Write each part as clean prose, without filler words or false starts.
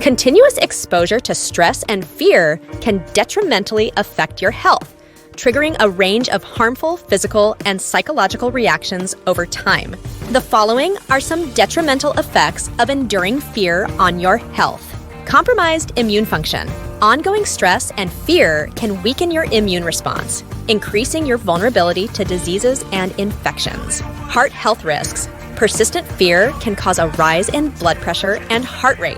Continuous exposure to stress and fear can detrimentally affect your health, triggering a range of harmful physical and psychological reactions over time. The following are some detrimental effects of enduring fear on your health. Compromised immune function. Ongoing stress and fear can weaken your immune response, increasing your vulnerability to diseases and infections. Heart health risks. Persistent fear can cause a rise in blood pressure and heart rate,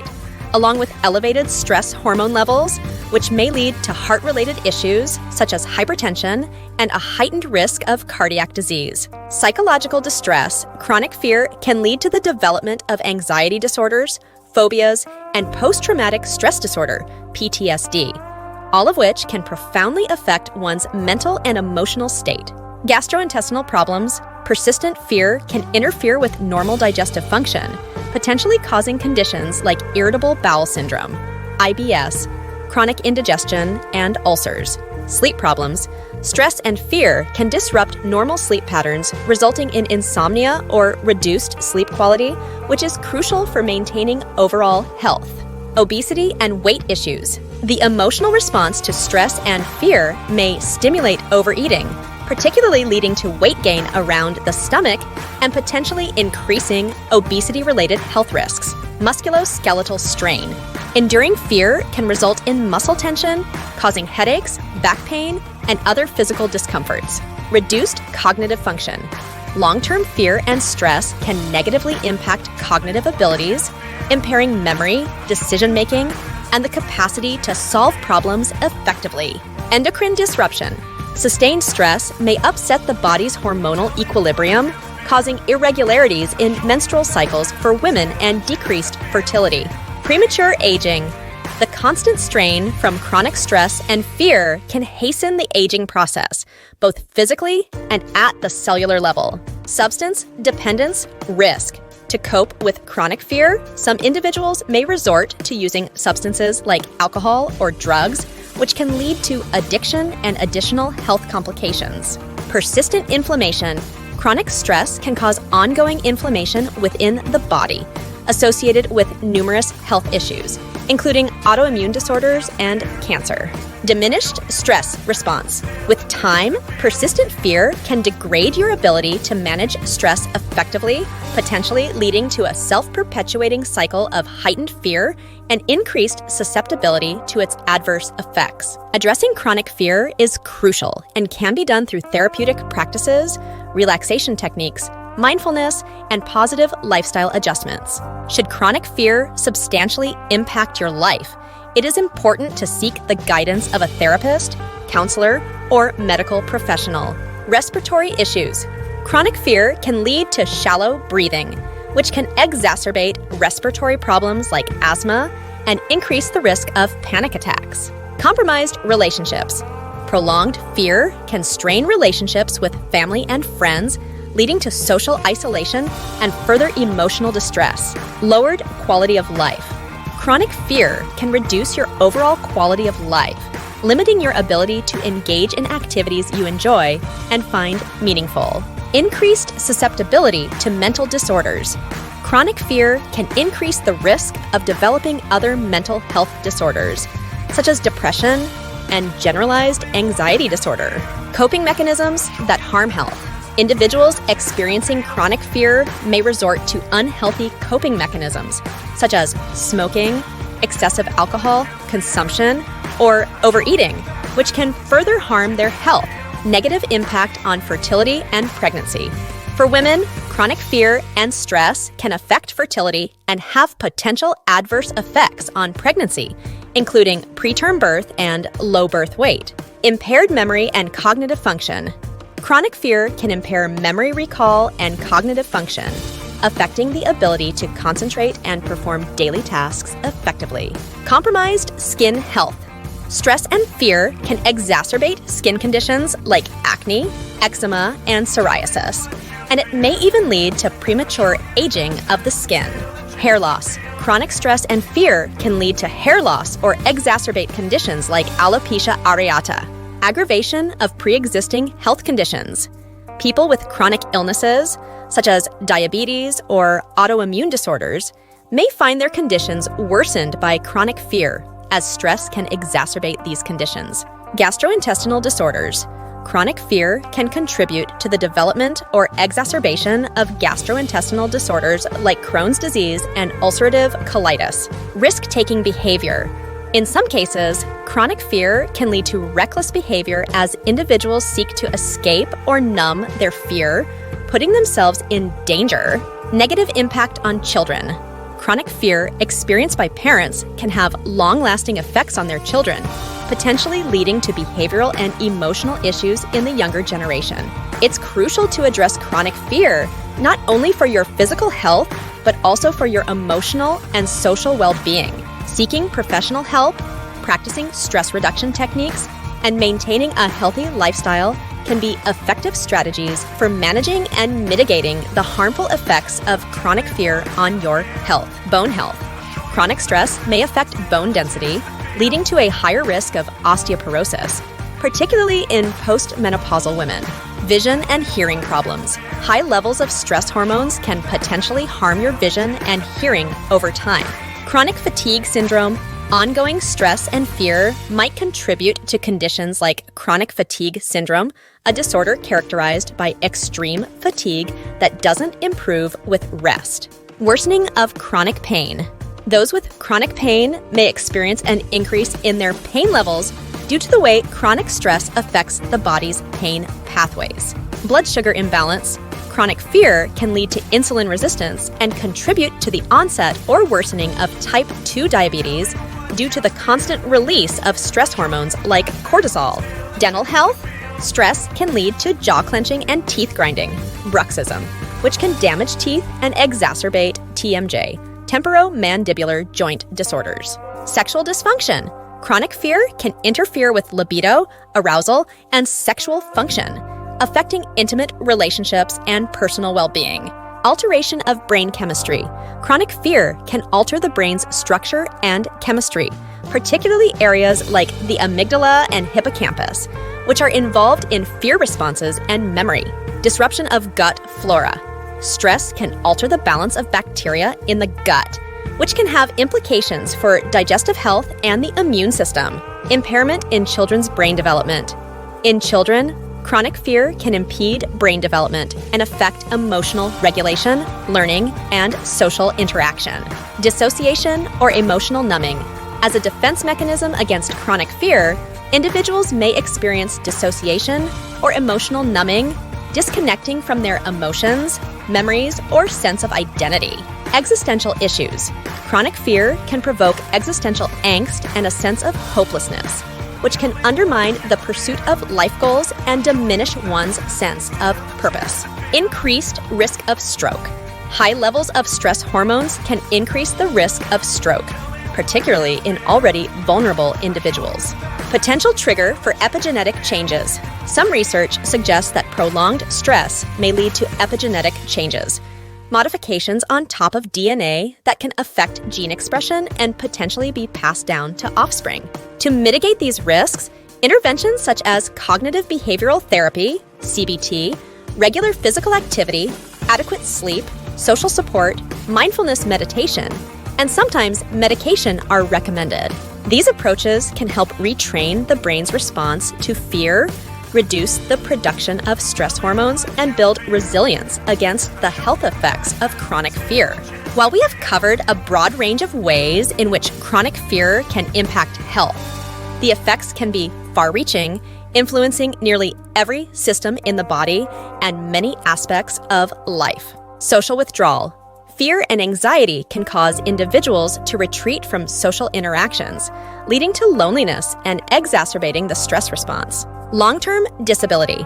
along with elevated stress hormone levels, which may lead to heart-related issues such as hypertension and a heightened risk of cardiac disease. Psychological distress. Chronic fear can lead to the development of anxiety disorders, phobias, and post-traumatic stress disorder, PTSD, all of which can profoundly affect one's mental and emotional state. Gastrointestinal problems. Persistent fear can interfere with normal digestive function, potentially causing conditions like irritable bowel syndrome, IBS, chronic indigestion, and ulcers. Sleep problems. Stress and fear can disrupt normal sleep patterns, resulting in insomnia or reduced sleep quality, which is crucial for maintaining overall health. Obesity and weight issues. The emotional response to stress and fear may stimulate overeating, particularly leading to weight gain around the stomach and potentially increasing obesity-related health risks. Musculoskeletal strain. Enduring fear can result in muscle tension, causing headaches, back pain, and other physical discomforts. Reduced cognitive function. Long-term fear and stress can negatively impact cognitive abilities, impairing memory, decision-making, and the capacity to solve problems effectively. Endocrine disruption. Sustained stress may upset the body's hormonal equilibrium, causing irregularities in menstrual cycles for women and decreased fertility. Premature aging. The constant strain from chronic stress and fear can hasten the aging process, both physically and at the cellular level. Substance dependence risk. To cope with chronic fear, some individuals may resort to using substances like alcohol or drugs, which can lead to addiction and additional health complications. Persistent inflammation. Chronic stress can cause ongoing inflammation within the body, associated with numerous health issues, including autoimmune disorders and cancer. Diminished stress response. With time, persistent fear can degrade your ability to manage stress effectively, potentially leading to a self-perpetuating cycle of heightened fear and increased susceptibility to its adverse effects. Addressing chronic fear is crucial and can be done through therapeutic practices, relaxation techniques, mindfulness, and positive lifestyle adjustments. Should chronic fear substantially impact your life, it is important to seek the guidance of a therapist, counselor, or medical professional. Respiratory issues. Chronic fear can lead to shallow breathing, which can exacerbate respiratory problems like asthma and increase the risk of panic attacks. Compromised relationships. Prolonged fear can strain relationships with family and friends, leading to social isolation and further emotional distress. Lowered quality of life. Chronic fear can reduce your overall quality of life, limiting your ability to engage in activities you enjoy and find meaningful. Increased susceptibility to mental disorders. Chronic fear can increase the risk of developing other mental health disorders, such as depression and generalized anxiety disorder. Coping mechanisms that harm health. Individuals experiencing chronic fear may resort to unhealthy coping mechanisms, such as smoking, excessive alcohol consumption, or overeating, which can further harm their health. Negative impact on fertility and pregnancy. For women, chronic fear and stress can affect fertility and have potential adverse effects on pregnancy, including preterm birth and low birth weight. Impaired memory and cognitive function. Chronic fear can impair memory recall and cognitive function, affecting the ability to concentrate and perform daily tasks effectively. Compromised skin health. Stress and fear can exacerbate skin conditions like acne, eczema, and psoriasis, and it may even lead to premature aging of the skin. Hair loss. Chronic stress and fear can lead to hair loss or exacerbate conditions like alopecia areata, aggravation of pre-existing health conditions. People with chronic illnesses, such as diabetes or autoimmune disorders, may find their conditions worsened by chronic fear, as stress can exacerbate these conditions. Gastrointestinal disorders. Chronic fear can contribute to the development or exacerbation of gastrointestinal disorders like Crohn's disease and ulcerative colitis. Risk-taking behavior. In some cases, chronic fear can lead to reckless behavior as individuals seek to escape or numb their fear, putting themselves in danger. Negative impact on children. Chronic fear experienced by parents can have long-lasting effects on their children, potentially leading to behavioral and emotional issues in the younger generation. It's crucial to address chronic fear, not only for your physical health, but also for your emotional and social well-being. Seeking professional help, practicing stress reduction techniques, and maintaining a healthy lifestyle can be effective strategies for managing and mitigating the harmful effects of chronic fear on your health. Bone health. Chronic stress may affect bone density, leading to a higher risk of osteoporosis, particularly in postmenopausal women. Vision and hearing problems. High levels of stress hormones can potentially harm your vision and hearing over time. Chronic fatigue syndrome. Ongoing stress and fear might contribute to conditions like chronic fatigue syndrome, a disorder characterized by extreme fatigue that doesn't improve with rest. Worsening of chronic pain. Those with chronic pain may experience an increase in their pain levels due to the way chronic stress affects the body's pain pathways. Blood sugar imbalance. Chronic fear can lead to insulin resistance and contribute to the onset or worsening of type 2 diabetes due to the constant release of stress hormones like cortisol. Dental health. Stress can lead to jaw clenching and teeth grinding, bruxism, which can damage teeth and exacerbate TMJ, temporomandibular joint disorders. Sexual dysfunction. Chronic fear can interfere with libido, arousal, and sexual function, affecting intimate relationships and personal well-being. Alteration of brain chemistry. Chronic fear can alter the brain's structure and chemistry, particularly areas like the amygdala and hippocampus, which are involved in fear responses and memory. Disruption of gut flora. Stress can alter the balance of bacteria in the gut, which can have implications for digestive health and the immune system. Impairment in children's brain development. In children, chronic fear can impede brain development and affect emotional regulation, learning, and social interaction. Dissociation or emotional numbing. As a defense mechanism against chronic fear, individuals may experience dissociation or emotional numbing, disconnecting from their emotions, memories, or sense of identity. Existential issues. Chronic fear can provoke existential angst and a sense of hopelessness, which can undermine the pursuit of life goals and diminish one's sense of purpose. Increased risk of stroke. High levels of stress hormones can increase the risk of stroke, particularly in already vulnerable individuals. Potential trigger for epigenetic changes. Some research suggests that prolonged stress may lead to epigenetic changes, modifications on top of DNA that can affect gene expression and potentially be passed down to offspring. To mitigate these risks, interventions such as cognitive behavioral therapy, CBT, regular physical activity, adequate sleep, social support, mindfulness meditation, and sometimes medication are recommended. These approaches can help retrain the brain's response to fear, reduce the production of stress hormones, and build resilience against the health effects of chronic fear. While we have covered a broad range of ways in which chronic fear can impact health, the effects can be far-reaching, influencing nearly every system in the body and many aspects of life. Social withdrawal. Fear and anxiety can cause individuals to retreat from social interactions, leading to loneliness and exacerbating the stress response. Long-term disability.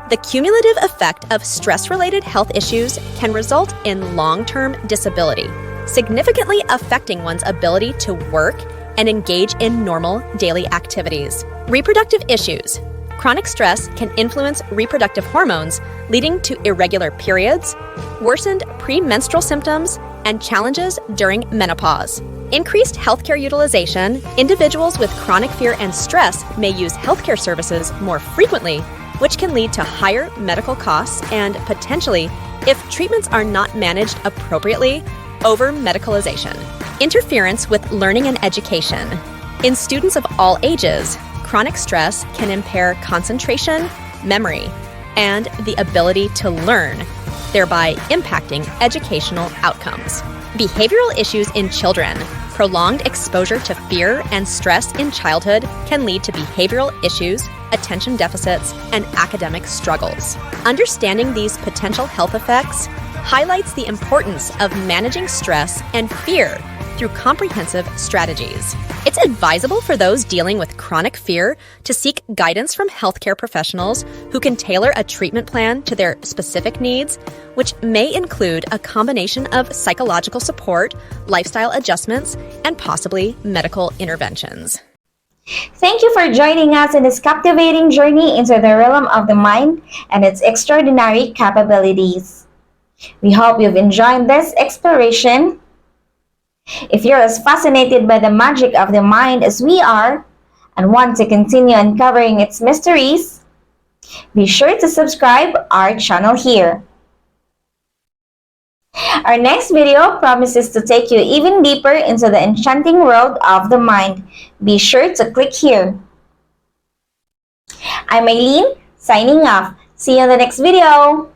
The cumulative effect of stress-related health issues can result in long-term disability, significantly affecting one's ability to work and engage in normal daily activities. Reproductive issues. Chronic stress can influence reproductive hormones, leading to irregular periods, worsened premenstrual symptoms, and challenges during menopause. Increased healthcare utilization. Individuals with chronic fear and stress may use healthcare services more frequently, which can lead to higher medical costs and potentially, if treatments are not managed appropriately, over-medicalization. Interference with learning and education. In students of all ages, chronic stress can impair concentration, memory, and the ability to learn, thereby impacting educational outcomes. Behavioral issues in children. Prolonged exposure to fear and stress in childhood can lead to behavioral issues, attention deficits, and academic struggles. Understanding these potential health effects highlights the importance of managing stress and fear through comprehensive strategies. It's advisable for those dealing with chronic fear to seek guidance from healthcare professionals who can tailor a treatment plan to their specific needs, which may include a combination of psychological support, lifestyle adjustments, and possibly medical interventions. Thank you for joining us in this captivating journey into the realm of the mind and its extraordinary capabilities. We hope you've enjoyed this exploration. If you're as fascinated by the magic of the mind as we are and want to continue uncovering its mysteries, be sure to subscribe our channel here. Our next video promises to take you even deeper into the enchanting world of the mind. Be sure to click here. I'm Eileen, signing off. See you in the next video.